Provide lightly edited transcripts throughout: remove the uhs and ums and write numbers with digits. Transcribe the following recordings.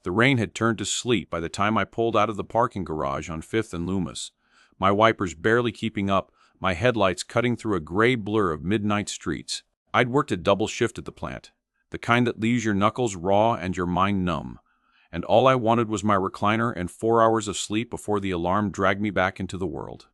The rain had turned to sleet by the time I pulled out of the parking garage on 5th and Loomis, my wipers barely keeping up, my headlights cutting through a gray blur of midnight streets. I'd worked a double shift at the plant, the kind that leaves your knuckles raw and your mind numb, and all I wanted was my recliner and 4 hours of sleep before the alarm dragged me back into the world.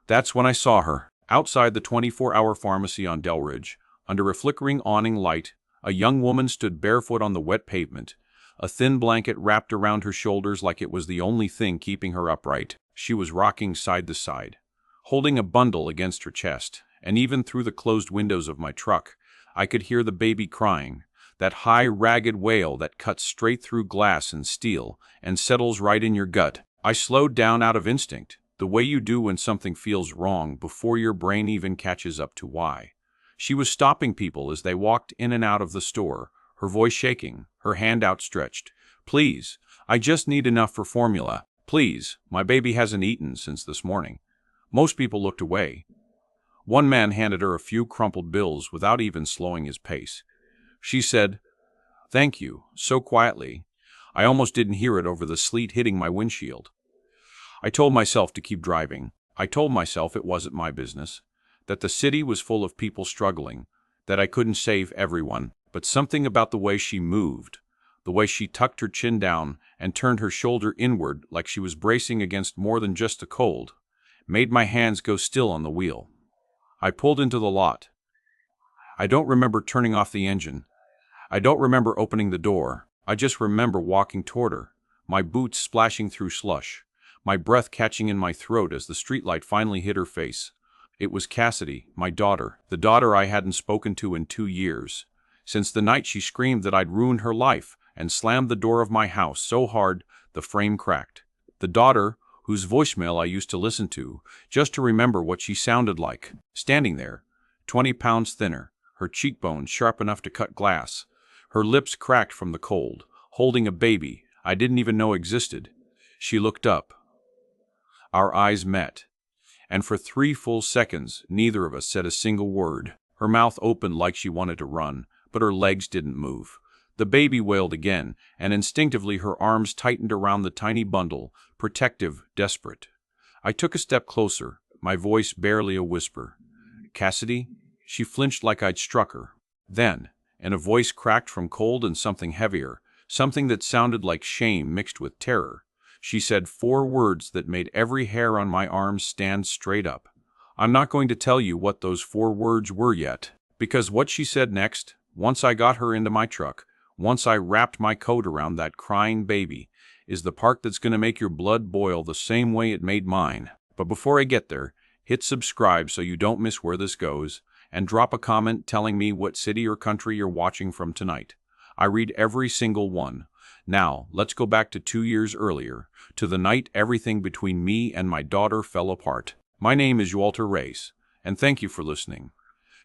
That's when I saw her, outside the 24-hour pharmacy on Delridge. Under a flickering awning light, a young woman stood barefoot on the wet pavement, a thin blanket wrapped around her shoulders like it was the only thing keeping her upright. She was rocking side to side, holding a bundle against her chest, and even through the closed windows of my truck, I could hear the baby crying, that high, ragged wail that cuts straight through glass and steel and settles right in your gut. I slowed down out of instinct, the way you do when something feels wrong before your brain even catches up to why. She was stopping people as they walked in and out of the store, her voice shaking, her hand outstretched. "Please, I just need enough for formula. Please, my baby hasn't eaten since this morning." Most people looked away. One man handed her a few crumpled bills without even slowing his pace. She said, "Thank you," so quietly, I almost didn't hear it over the sleet hitting my windshield. I told myself to keep driving. I told myself it wasn't my business, that the city was full of people struggling, that I couldn't save everyone. But something about the way she moved, the way she tucked her chin down and turned her shoulder inward like she was bracing against more than just a cold, made my hands go still on the wheel. I pulled into the lot. I don't remember turning off the engine. I don't remember opening the door. I just remember walking toward her, my boots splashing through slush, my breath catching in my throat as the streetlight finally hit her face. It was Cassidy, my daughter, the daughter I hadn't spoken to in 2 years. Since the night she screamed that I'd ruined her life and slammed the door of my house so hard the frame cracked. The daughter whose voicemail I used to listen to, just to remember what she sounded like, standing there, 20 pounds thinner, her cheekbones sharp enough to cut glass, her lips cracked from the cold, holding a baby I didn't even know existed. She looked up. Our eyes met, and for 3 full seconds neither of us said a single word. Her mouth opened like she wanted to run, but her legs didn't move. The baby wailed again, and instinctively her arms tightened around the tiny bundle, protective, desperate. I took a step closer, my voice barely a whisper. "Cassidy?" She flinched like I'd struck her. Then, in a voice cracked from cold and something heavier, something that sounded like shame mixed with terror, she said 4 words that made every hair on my arms stand straight up. I'm not going to tell you what those 4 words were yet, because what she said next, once I got her into my truck, once I wrapped my coat around that crying baby, is the part that's going to make your blood boil the same way it made mine. But before I get there, hit subscribe so you don't miss where this goes, and drop a comment telling me what city or country you're watching from tonight. I read every single one. Now, let's go back to 2 years earlier, to the night everything between me and my daughter fell apart. My name is Walter Race, and thank you for listening.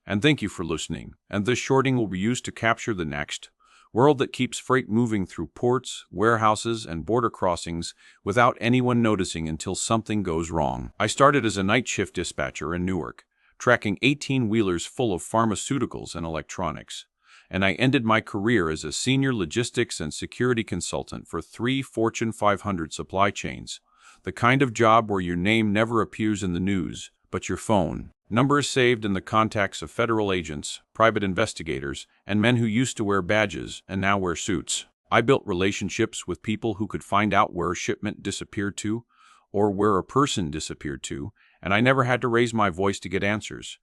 And thank you for listening, and this shorting will be used to capture the next world that keeps freight moving through ports, warehouses, and border crossings without anyone noticing until something goes wrong. I started as a night shift dispatcher in Newark, tracking 18-wheelers full of pharmaceuticals and electronics, and I ended my career as a senior logistics and security consultant for 3 Fortune 500 supply chains, the kind of job where your name never appears in the news, but your phone number is saved in the contacts of federal agents, private investigators, and men who used to wear badges and now wear suits. I built relationships with people who could find out where a shipment disappeared to, or where a person disappeared to, and I never had to raise my voice to get answers.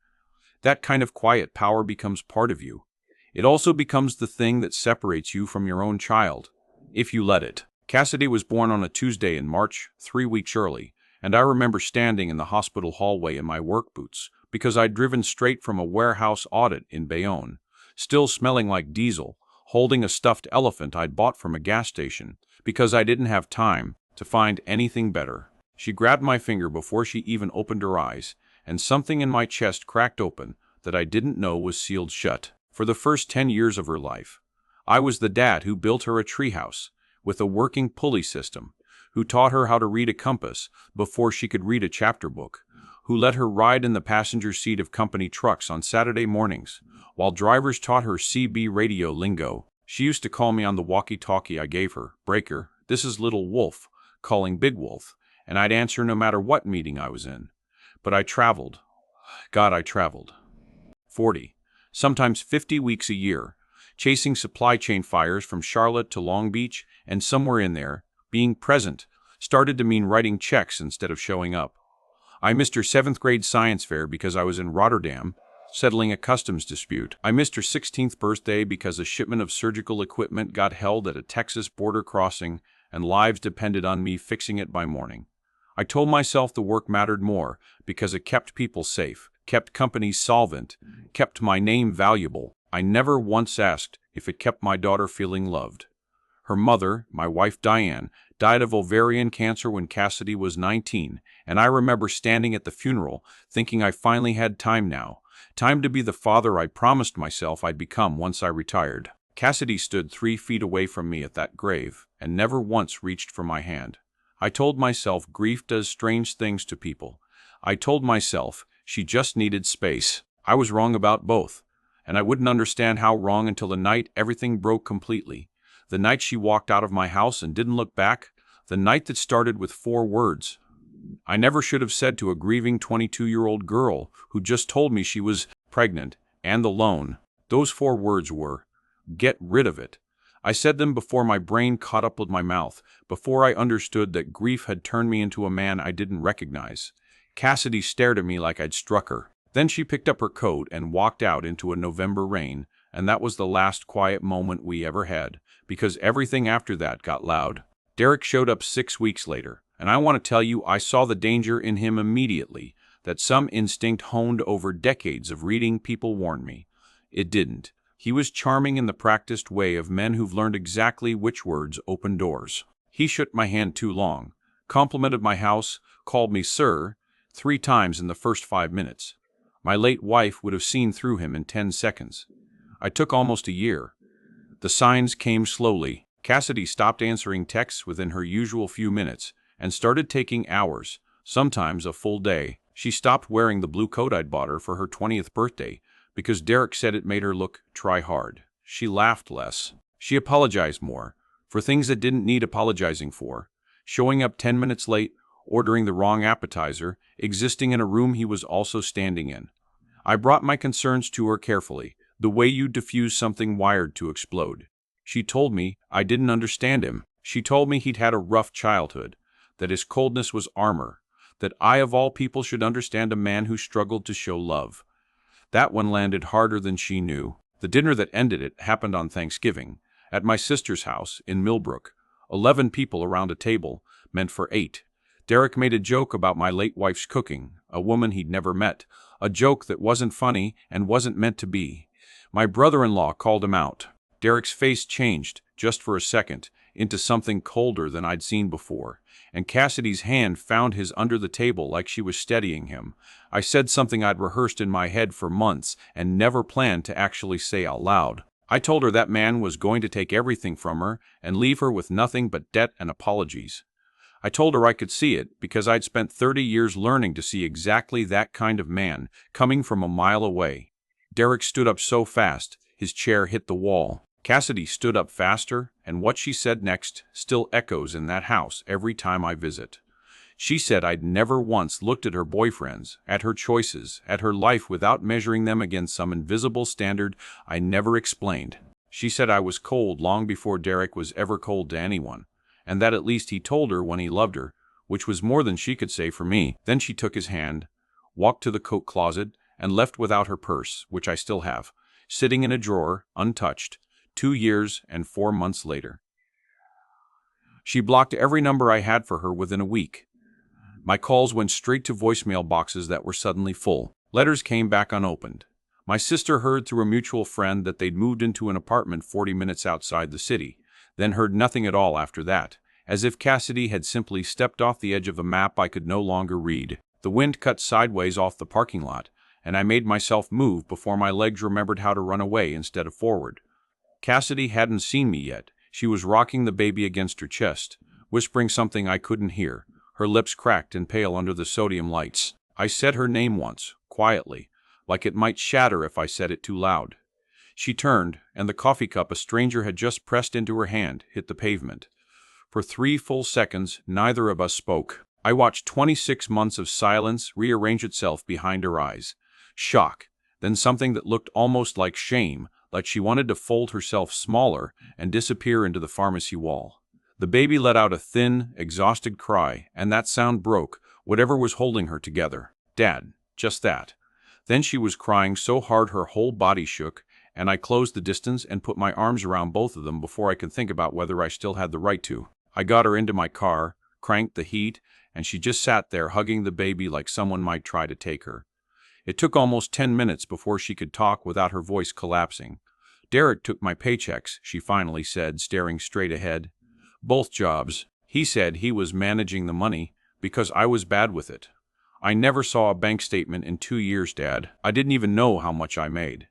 That kind of quiet power becomes part of you. It also becomes the thing that separates you from your own child, if you let it. Cassidy was born on a Tuesday in March, 3 weeks early, and I remember standing in the hospital hallway in my work boots because I'd driven straight from a warehouse audit in Bayonne, still smelling like diesel, holding a stuffed elephant I'd bought from a gas station because I didn't have time to find anything better. She grabbed my finger before she even opened her eyes, and something in my chest cracked open that I didn't know was sealed shut. For the first 10 years of her life, I was the dad who built her a treehouse with a working pulley system, who taught her how to read a compass before she could read a chapter book, who let her ride in the passenger seat of company trucks on Saturday mornings, while drivers taught her CB radio lingo. She used to call me on the walkie-talkie I gave her, "Breaker, this is Little Wolf," calling Big Wolf, and I'd answer no matter what meeting I was in. But I traveled. God, I traveled. 40, sometimes 50 weeks a year, chasing supply chain fires from Charlotte to Long Beach, and somewhere in there, being present started to mean writing checks instead of showing up. I missed her 7th grade science fair because I was in Rotterdam, settling a customs dispute. I missed her 16th birthday because a shipment of surgical equipment got held at a Texas border crossing and lives depended on me fixing it by morning. I told myself the work mattered more because it kept people safe, kept companies solvent, kept my name valuable. I never once asked if it kept my daughter feeling loved. Her mother, my wife Diane, died of ovarian cancer when Cassidy was 19, and I remember standing at the funeral thinking I finally had time now, time to be the father I promised myself I'd become once I retired. Cassidy stood 3 feet away from me at that grave and never once reached for my hand. I told myself grief does strange things to people. I told myself she just needed space. I was wrong about both, and I wouldn't understand how wrong until the night everything broke completely. The night she walked out of my house and didn't look back. The night that started with 4 words. I never should have said to a grieving 22-year-old girl who just told me she was pregnant and alone. Those 4 words were, "Get rid of it." I said them before my brain caught up with my mouth, before I understood that grief had turned me into a man I didn't recognize. Cassidy stared at me like I'd struck her. Then she picked up her coat and walked out into a November rain, and that was the last quiet moment we ever had, because everything after that got loud. Derek showed up 6 weeks later, and I want to tell you I saw the danger in him immediately, that some instinct honed over decades of reading people warned me. It didn't. He was charming in the practiced way of men who've learned exactly which words open doors. He shook my hand too long, complimented my house, called me sir, 3 times in the first 5 minutes. My late wife would have seen through him in 10 seconds. I took almost a year. The signs came slowly. Cassidy stopped answering texts within her usual few minutes and started taking hours, sometimes a full day. She stopped wearing the blue coat I'd bought her for her 20th birthday because Derek said it made her look try hard. She laughed less. She apologized more for things that didn't need apologizing for. Showing up 10 minutes late, ordering the wrong appetizer, existing in a room he was also standing in. I brought my concerns to her carefully, the way you diffuse something wired to explode. She told me I didn't understand him. She told me he'd had a rough childhood, that his coldness was armor, that I of all people should understand a man who struggled to show love. That one landed harder than she knew. The dinner that ended it happened on Thanksgiving, at my sister's house in Millbrook. 11 people around a table, meant for 8. Derek made a joke about my late wife's cooking, a woman he'd never met, a joke that wasn't funny and wasn't meant to be. My brother-in-law called him out. Derek's face changed, just for a second, into something colder than I'd seen before, and Cassidy's hand found his under the table like she was steadying him. I said something I'd rehearsed in my head for months and never planned to actually say out loud. I told her that man was going to take everything from her and leave her with nothing but debt and apologies. I told her I could see it because I'd spent 30 years learning to see exactly that kind of man coming from a mile away. Derek stood up so fast, his chair hit the wall. Cassidy stood up faster, and what she said next still echoes in that house every time I visit. She said I'd never once looked at her boyfriends, at her choices, at her life without measuring them against some invisible standard I never explained. She said I was cold long before Derek was ever cold to anyone, and that at least he told her when he loved her, which was more than she could say for me. Then she took his hand, walked to the coat closet, and left without her purse, which I still have, sitting in a drawer, untouched, 2 years and 4 months later. She blocked every number I had for her within a week. My calls went straight to voicemail boxes that were suddenly full. Letters came back unopened. My sister heard through a mutual friend that they'd moved into an apartment 40 minutes outside the city, then heard nothing at all after that, as if Cassidy had simply stepped off the edge of a map I could no longer read. The wind cut sideways off the parking lot, and I made myself move before my legs remembered how to run away instead of forward. Cassidy hadn't seen me yet. She was rocking the baby against her chest, whispering something I couldn't hear, her lips cracked and pale under the sodium lights. I said her name once, quietly, like it might shatter if I said it too loud. She turned, and the coffee cup a stranger had just pressed into her hand hit the pavement. For 3 full seconds, neither of us spoke. I watched 26 months of silence rearrange itself behind her eyes. Shock, then something that looked almost like shame, like she wanted to fold herself smaller and disappear into the pharmacy wall. The baby let out a thin, exhausted cry, and that sound broke whatever was holding her together. Dad, just that. Then she was crying so hard her whole body shook, and I closed the distance and put my arms around both of them before I could think about whether I still had the right to. I got her into my car, cranked the heat, and she just sat there hugging the baby like someone might try to take her. It took almost 10 minutes before she could talk without her voice collapsing. Derek took my paychecks, she finally said, staring straight ahead. Both jobs. He said he was managing the money because I was bad with it. I never saw a bank statement in 2 years, Dad. I didn't even know how much I made.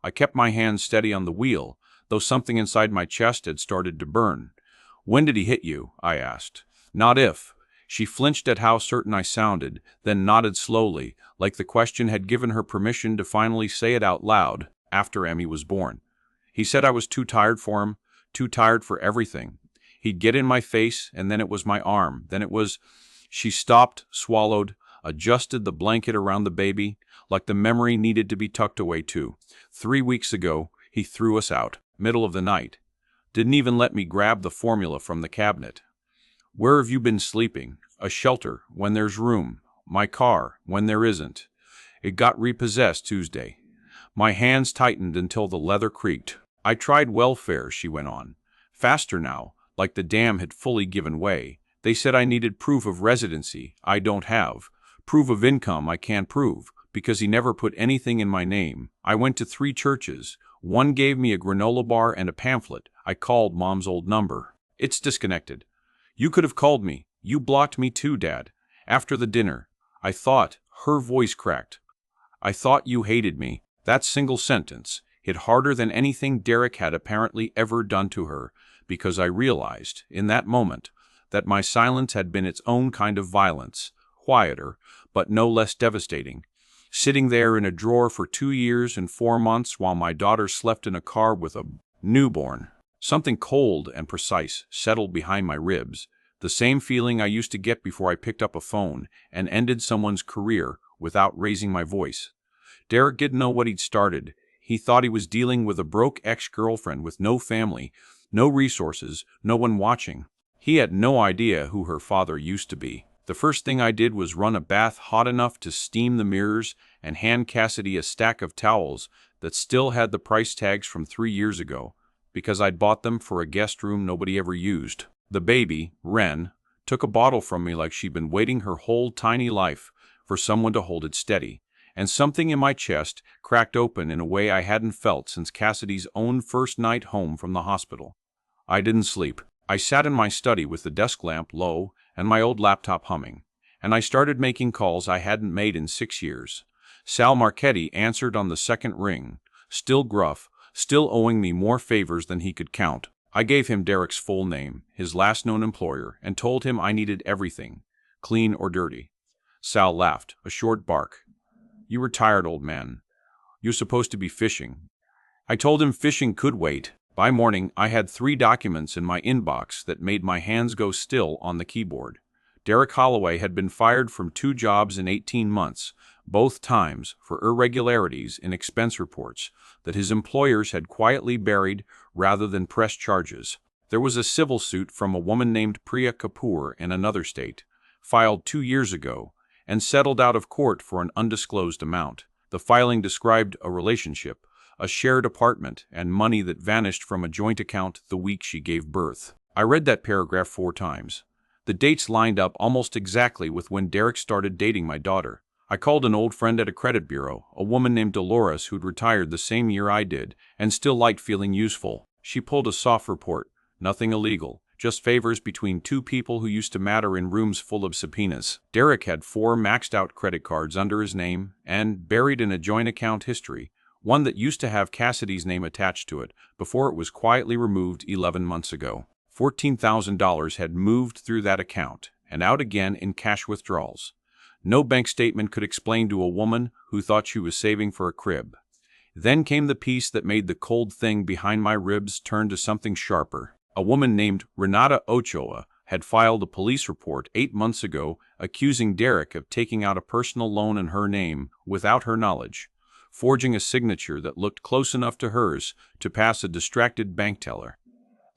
I kept my hands steady on the wheel, though something inside my chest had started to burn. When did he hit you? I asked. Not if. She flinched at how certain I sounded, then nodded slowly, like the question had given her permission to finally say it out loud after Emmy was born. He said I was too tired for him, too tired for everything. He'd get in my face, and then it was my arm. Then it was... She stopped, swallowed, adjusted the blanket around the baby, like the memory needed to be tucked away too. 3 weeks ago, he threw us out, middle of the night. Didn't even let me grab the formula from the cabinet. Where have you been sleeping? A shelter, when there's room. My car, when there isn't. It got repossessed Tuesday. My hands tightened until the leather creaked. I tried welfare, she went on. Faster now, like the dam had fully given way. They said I needed proof of residency. I don't have. Proof of income I can't prove, because he never put anything in my name. I went to 3 churches. One gave me a granola bar and a pamphlet. I called Mom's old number. It's disconnected. You could have called me. You blocked me too, Dad. After the dinner. I thought, her voice cracked. I thought you hated me. That single sentence hit harder than anything Derek had apparently ever done to her, because I realized, in that moment, that my silence had been its own kind of violence, quieter, but no less devastating. Sitting there in a drawer for 2 years and 4 months while my daughter slept in a car with a newborn. Something cold and precise settled behind my ribs, the same feeling I used to get before I picked up a phone and ended someone's career without raising my voice. Derek didn't know what he'd started. He thought he was dealing with a broke ex-girlfriend with no family, no resources, no one watching. He had no idea who her father used to be. The first thing I did was run a bath hot enough to steam the mirrors and hand Cassidy a stack of towels that still had the price tags from 3 years ago, because I'd bought them for a guest room nobody ever used. The baby, Wren, took a bottle from me like she'd been waiting her whole tiny life for someone to hold it steady, and something in my chest cracked open in a way I hadn't felt since Cassidy's own first night home from the hospital. I didn't sleep. I sat in my study with the desk lamp low and my old laptop humming, and I started making calls I hadn't made in 6 years. Sal Marchetti answered on the second ring, still gruff, still owing me more favors than he could count. I gave him Derek's full name, his last known employer, and told him I needed everything, clean or dirty. Sal laughed, a short bark. You were tired, old man. You're supposed to be fishing. I told him fishing could wait. By morning, I had 3 documents in my inbox that made my hands go still on the keyboard. Derek Holloway had been fired from 2 jobs in 18 months, both times for irregularities in expense reports that his employers had quietly buried rather than press charges. There was a civil suit from a woman named Priya Kapoor in another state, filed 2 years ago, and settled out of court for an undisclosed amount. The filing described a relationship, a shared apartment, and money that vanished from a joint account the week she gave birth. I read that paragraph 4 times. The dates lined up almost exactly with when Derek started dating my daughter. I called an old friend at a credit bureau, a woman named Dolores who'd retired the same year I did, and still liked feeling useful. She pulled a soft report, nothing illegal, just favors between 2 people who used to matter in rooms full of subpoenas. Derek had 4 maxed-out credit cards under his name, and, buried in a joint account history, one that used to have Cassidy's name attached to it before it was quietly removed 11 months ago. $14,000 had moved through that account and out again in cash withdrawals. No bank statement could explain to a woman who thought she was saving for a crib. Then came the piece that made the cold thing behind my ribs turn to something sharper. A woman named Renata Ochoa had filed a police report 8 months ago accusing Derek of taking out a personal loan in her name without her knowledge, forging a signature that looked close enough to hers to pass a distracted bank teller.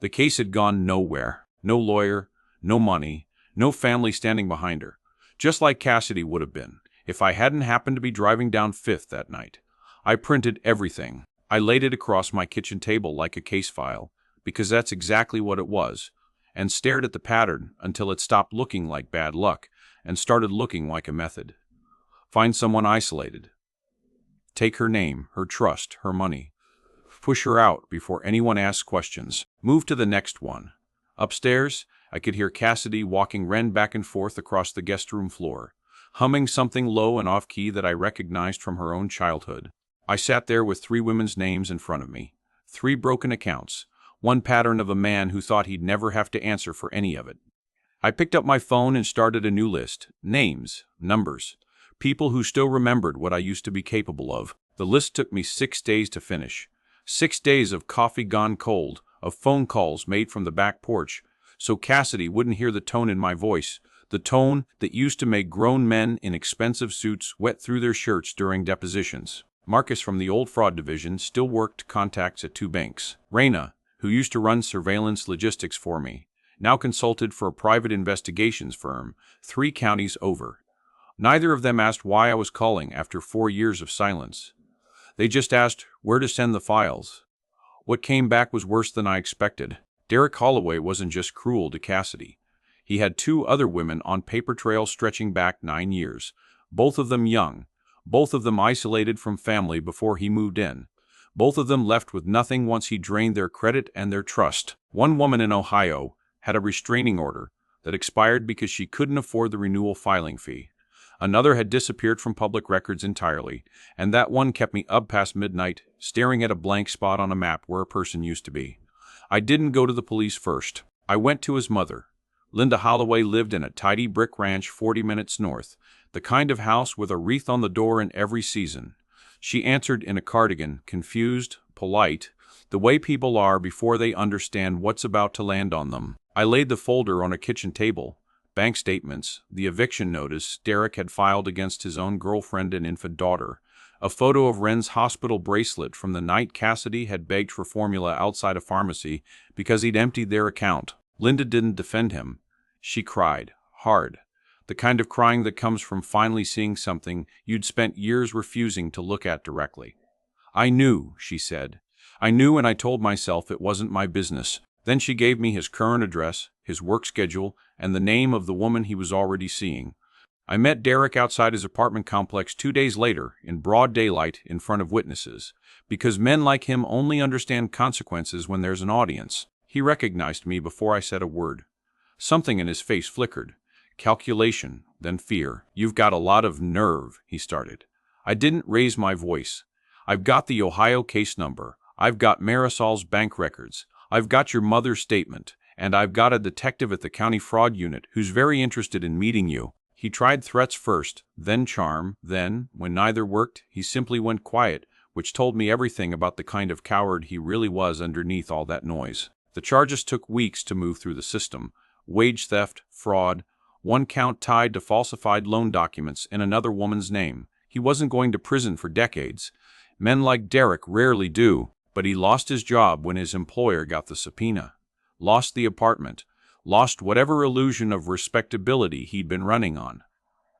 The case had gone nowhere. No lawyer, no money, no family standing behind her. Just like Cassidy would have been, if I hadn't happened to be driving down Fifth that night. I printed everything. I laid it across my kitchen table like a case file, because that's exactly what it was, and stared at the pattern until it stopped looking like bad luck and started looking like a method. Find someone isolated. Take her name, her trust, her money. Push her out before anyone asks questions. Move to the next one. Upstairs, I could hear Cassidy walking Ren back and forth across the guest room floor, humming something low and off-key that I recognized from her own childhood. I sat there with 3 women's names in front of me, 3 broken accounts, one pattern of a man who thought he'd never have to answer for any of it. I picked up my phone and started a new list. Names, numbers, people who still remembered what I used to be capable of. The list took me 6 days to finish. 6 days of coffee gone cold, of phone calls made from the back porch, so Cassidy wouldn't hear the tone in my voice, the tone that used to make grown men in expensive suits wet through their shirts during depositions. Marcus from the old fraud division still worked contacts at 2 banks. Reyna, who used to run surveillance logistics for me, now consulted for a private investigations firm 3 counties over. Neither of them asked why I was calling after 4 years of silence. They just asked where to send the files. What came back was worse than I expected. Derek Holloway wasn't just cruel to Cassidy. He had 2 other women on paper trail stretching back 9 years, both of them young, both of them isolated from family before he moved in, both of them left with nothing once he drained their credit and their trust. One woman in Ohio had a restraining order that expired because she couldn't afford the renewal filing fee. Another had disappeared from public records entirely, and that one kept me up past midnight, staring at a blank spot on a map where a person used to be. I didn't go to the police first. I went to his mother. Linda Holloway lived in a tidy brick ranch 40 minutes north, the kind of house with a wreath on the door in every season. She answered in a cardigan, confused, polite, the way people are before they understand what's about to land on them. I laid the folder on a kitchen table. Bank statements, the eviction notice Derek had filed against his own girlfriend and infant daughter, a photo of Ren's hospital bracelet from the night Cassidy had begged for formula outside a pharmacy because he'd emptied their account. Linda didn't defend him. She cried, hard, the kind of crying that comes from finally seeing something you'd spent years refusing to look at directly. I knew, she said. I knew, and I told myself it wasn't my business. Then she gave me his current address, his work schedule, and the name of the woman he was already seeing. I met Derek outside his apartment complex 2 days later, in broad daylight, in front of witnesses, because men like him only understand consequences when there's an audience. He recognized me before I said a word. Something in his face flickered. Calculation, then fear. You've got a lot of nerve, he started. I didn't raise my voice. I've got the Ohio case number. I've got Marisol's bank records. I've got your mother's statement. And I've got a detective at the county fraud unit who's very interested in meeting you. He tried threats first, then charm, then, when neither worked, he simply went quiet, which told me everything about the kind of coward he really was underneath all that noise. The charges took weeks to move through the system. Wage theft, fraud, 1 count tied to falsified loan documents in another woman's name. He wasn't going to prison for decades. Men like Derek rarely do, but he lost his job when his employer got the subpoena. Lost the apartment, lost whatever illusion of respectability he'd been running on.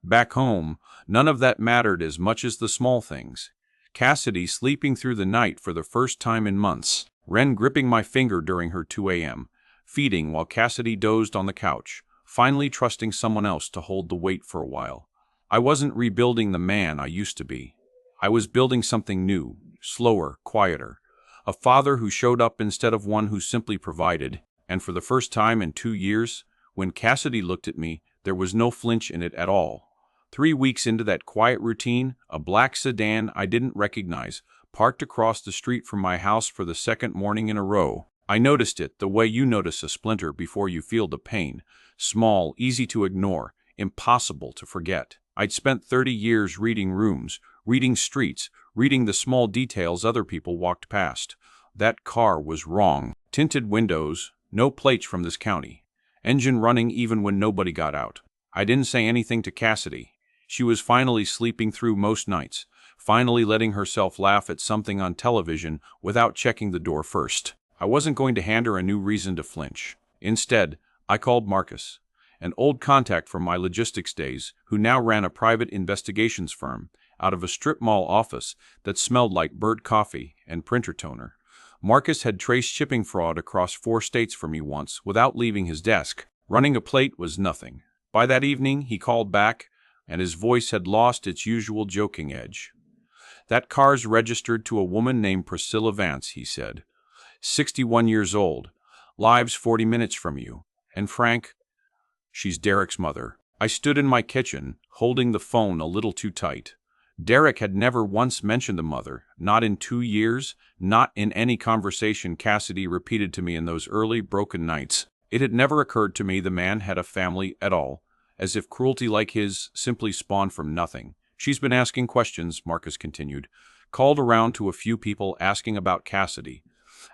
Back home, none of that mattered as much as the small things. Cassidy sleeping through the night for the first time in months. Ren gripping my finger during her 2 a.m., feeding while Cassidy dozed on the couch, finally trusting someone else to hold the weight for a while. I wasn't rebuilding the man I used to be. I was building something new, slower, quieter. A father who showed up instead of one who simply provided. And for the first time in 2 years, when Cassidy looked at me, there was no flinch in it at all. 3 weeks into that quiet routine, a black sedan I didn't recognize parked across the street from my house for the 2nd morning in a row. I noticed it the way you notice a splinter before you feel the pain. Small, easy to ignore, impossible to forget. I'd spent 30 years reading rooms, reading streets, reading the small details other people walked past. That car was wrong. Tinted windows, no plates from this county. Engine running even when nobody got out. I didn't say anything to Cassidy. She was finally sleeping through most nights, finally letting herself laugh at something on television without checking the door first. I wasn't going to hand her a new reason to flinch. Instead, I called Marcus, an old contact from my logistics days who now ran a private investigations firm out of a strip mall office that smelled like bird coffee and printer toner. Marcus had traced shipping fraud across 4 states for me once without leaving his desk. Running a plate was nothing. By that evening, he called back, and his voice had lost its usual joking edge. "That car's registered to a woman named Priscilla Vance," he said. 61 years old, lives 40 minutes from you. And Frank, she's Derek's mother. I stood in my kitchen, holding the phone a little too tight. Derek had never once mentioned the mother, not in 2 years, not in any conversation Cassidy repeated to me in those early, broken nights. It had never occurred to me the man had a family at all, as if cruelty like his simply spawned from nothing. "She's been asking questions," Marcus continued. "Called around to a few people asking about Cassidy,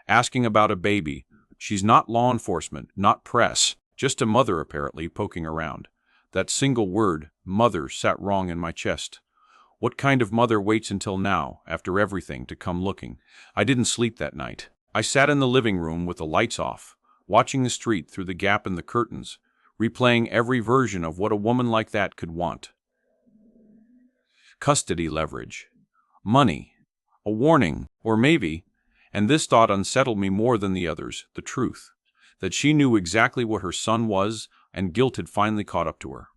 asking about a baby. She's not law enforcement, not press, just a mother apparently poking around." That single word, mother, sat wrong in my chest. What kind of mother waits until now, after everything, to come looking? I didn't sleep that night. I sat in the living room with the lights off, watching the street through the gap in the curtains, replaying every version of what a woman like that could want. Custody leverage. Money. A warning. Or maybe, and this thought unsettled me more than the others, the truth. That she knew exactly what her son was, and guilt had finally caught up to her.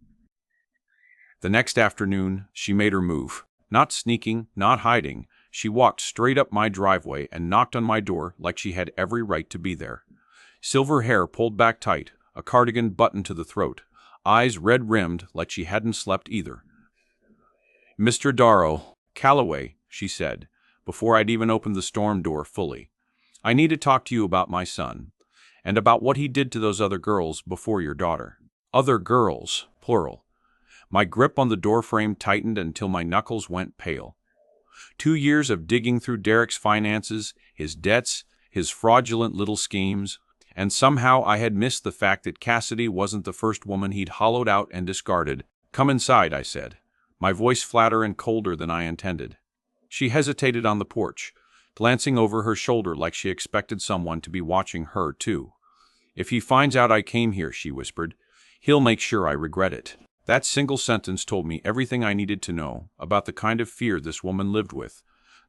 The next afternoon, she made her move. Not sneaking, not hiding. She walked straight up my driveway and knocked on my door like she had every right to be there. Silver hair pulled back tight, a cardigan buttoned to the throat, eyes red-rimmed like she hadn't slept either. "Mr. Darrow, Calloway," she said, before I'd even opened the storm door fully. "I need to talk to you about my son, and about what he did to those other girls before your daughter." Other girls, plural. My grip on the doorframe tightened until my knuckles went pale. 2 years of digging through Derek's finances, his debts, his fraudulent little schemes, and somehow I had missed the fact that Cassidy wasn't the first woman he'd hollowed out and discarded. "Come inside," I said, my voice flatter and colder than I intended. She hesitated on the porch, glancing over her shoulder like she expected someone to be watching her, too. "If he finds out I came here," she whispered, "he'll make sure I regret it." That single sentence told me everything I needed to know about the kind of fear this woman lived with,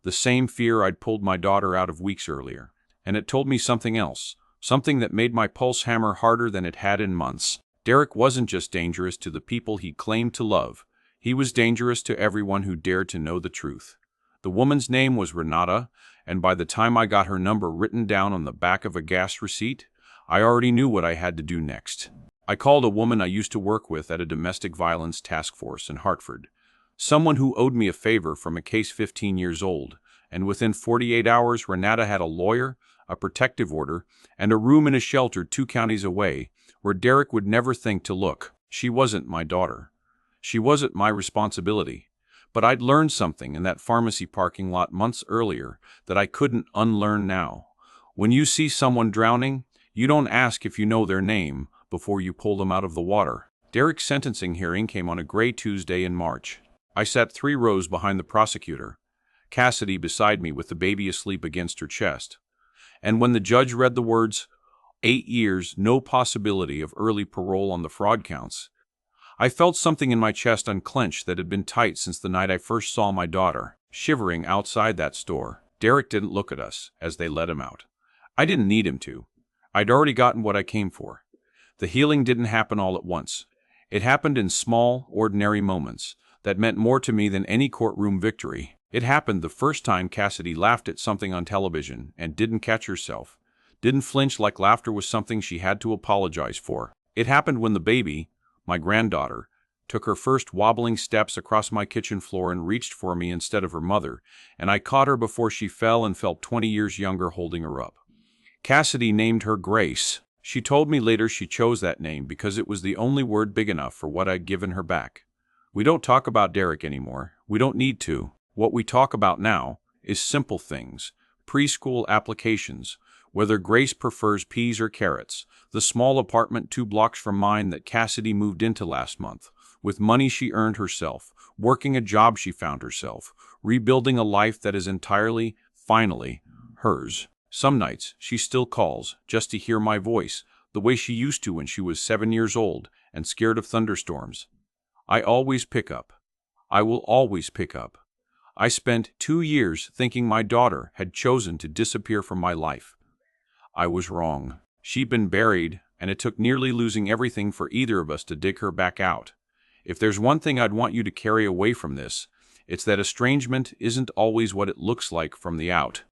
the same fear I'd pulled my daughter out of weeks earlier. And it told me something else, something that made my pulse hammer harder than it had in months. Derek wasn't just dangerous to the people he claimed to love. He was dangerous to everyone who dared to know the truth. The woman's name was Renata, and by the time I got her number written down on the back of a gas receipt, I already knew what I had to do next. I called a woman I used to work with at a domestic violence task force in Hartford, someone who owed me a favor from a case 15 years old, and within 48 hours Renata had a lawyer, a protective order, and a room in a shelter 2 counties away, where Derek would never think to look. She wasn't my daughter. She wasn't my responsibility. But I'd learned something in that pharmacy parking lot months earlier that I couldn't unlearn now. When you see someone drowning, you don't ask if you know their name before you pull them out of the water. Derek's sentencing hearing came on a gray Tuesday in March. I sat 3 rows behind the prosecutor, Cassidy beside me with the baby asleep against her chest. And when the judge read the words, 8 years, no possibility of early parole on the fraud counts, I felt something in my chest unclench that had been tight since the night I first saw my daughter, shivering outside that store. Derek didn't look at us as they let him out. I didn't need him to. I'd already gotten what I came for. The healing didn't happen all at once. It happened in small, ordinary moments that meant more to me than any courtroom victory. It happened the first time Cassidy laughed at something on television and didn't catch herself, didn't flinch like laughter was something she had to apologize for. It happened when the baby, my granddaughter, took her first wobbling steps across my kitchen floor and reached for me instead of her mother, and I caught her before she fell and felt 20 years younger holding her up. Cassidy named her Grace. She told me later she chose that name because it was the only word big enough for what I'd given her back. We don't talk about Derek anymore. We don't need to. What we talk about now is simple things, preschool applications, whether Grace prefers peas or carrots, the small apartment 2 blocks from mine that Cassidy moved into last month, with money she earned herself, working a job she found herself, rebuilding a life that is entirely, finally, hers. Some nights she still calls, just to hear my voice, the way she used to when she was 7 years old and scared of thunderstorms. I always pick up. I will always pick up. I spent 2 years thinking my daughter had chosen to disappear from my life. I was wrong. She'd been buried, and it took nearly losing everything for either of us to dig her back out. If there's one thing I'd want you to carry away from this, it's that estrangement isn't always what it looks like from the out.